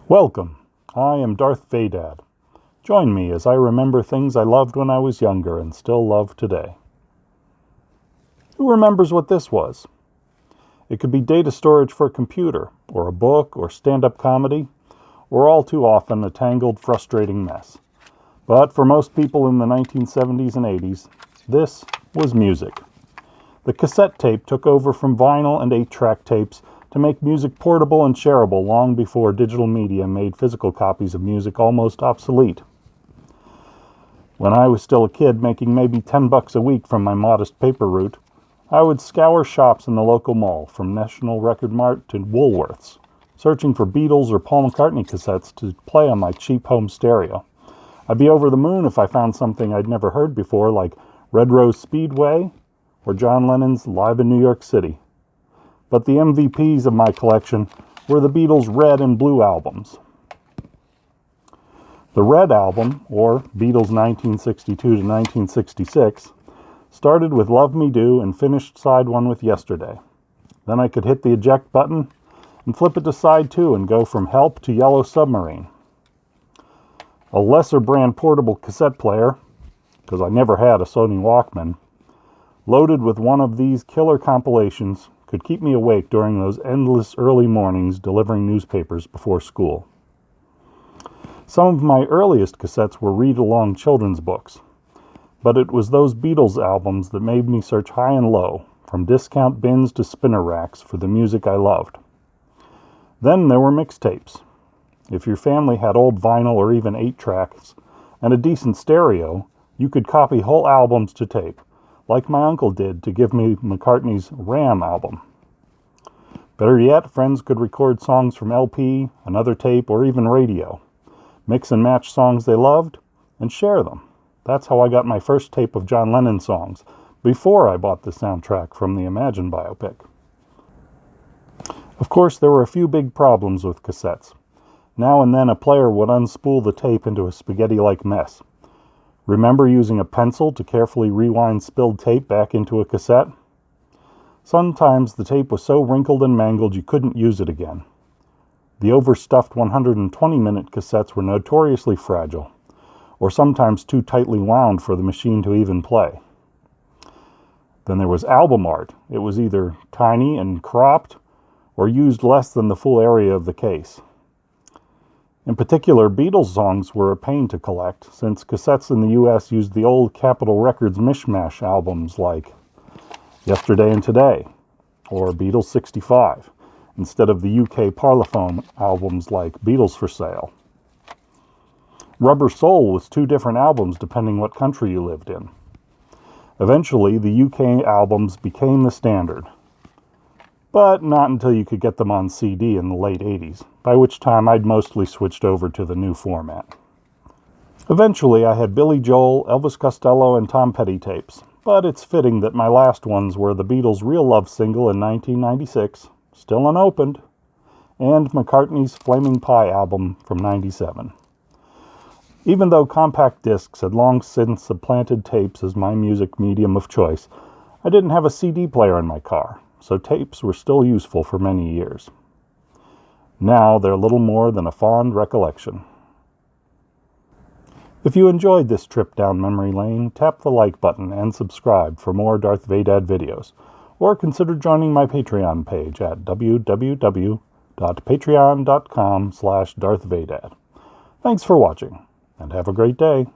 Welcome. I am Darth Vadad. Join me as I remember things I loved when I was younger and still love today. Who remembers what this was? It could be data storage for a computer, or a book, or stand-up comedy, or all too often a tangled, frustrating mess. But for most people in the 1970s and 80s, this was music. The cassette tape took over from vinyl and 8-track tapes to make music portable and shareable long before digital media made physical copies of music almost obsolete. When I was still a kid making maybe $10 a week from my modest paper route, I would scour shops in the local mall, from National Record Mart to Woolworths, searching for Beatles or Paul McCartney cassettes to play on my cheap home stereo. I'd be over the moon if I found something I'd never heard before, like Red Rose Speedway or John Lennon's Live in New York City. But the MVPs of my collection were the Beatles' Red and Blue albums. The Red album, or Beatles 1962 to 1966, started with Love Me Do and finished side 1 with Yesterday. Then I could hit the eject button and flip it to side 2 and go from Help to Yellow Submarine. A lesser brand portable cassette player, because I never had a Sony Walkman, loaded with one of these killer compilations could keep me awake during those endless early mornings delivering newspapers before school. Some of my earliest cassettes were read-along children's books, but it was those Beatles albums that made me search high and low, from discount bins to spinner racks, for the music I loved. Then there were mixtapes. If your family had old vinyl or even 8-tracks and a decent stereo, you could copy whole albums to tape, like my uncle did to give me McCartney's Ram album. Better yet, friends could record songs from LP, another tape, or even radio, mix and match songs they loved, and share them. That's how I got my first tape of John Lennon songs, before I bought the soundtrack from the Imagine biopic. Of course, there were a few big problems with cassettes. Now and then a player would unspool the tape into a spaghetti-like mess. Remember using a pencil to carefully rewind spilled tape back into a cassette? Sometimes the tape was so wrinkled and mangled you couldn't use it again. The overstuffed 120-minute cassettes were notoriously fragile, or sometimes too tightly wound for the machine to even play. Then there was album art. It was either tiny and cropped, or used less than the full area of the case. In particular, Beatles songs were a pain to collect, since cassettes in the U.S. used the old Capitol Records mishmash albums like Yesterday and Today, or Beatles 65, instead of the UK Parlophone albums like Beatles for Sale. Rubber Soul was 2 different albums depending what country you lived in. Eventually, the UK albums became the standard, but not until you could get them on CD in the late 80s, by which time I'd mostly switched over to the new format. Eventually, I had Billy Joel, Elvis Costello, and Tom Petty tapes, but it's fitting that my last ones were the Beatles' Real Love single in 1996, still unopened, and McCartney's Flaming Pie album from '97. Even though compact discs had long since supplanted tapes as my music medium of choice, I didn't have a CD player in my car, so tapes were still useful for many years. Now they're little more than a fond recollection. If you enjoyed this trip down memory lane, tap the like button and subscribe for more Darth Vadad videos, or consider joining my Patreon page at www.patreon.com/DarthVadad. Thanks for watching, and have a great day.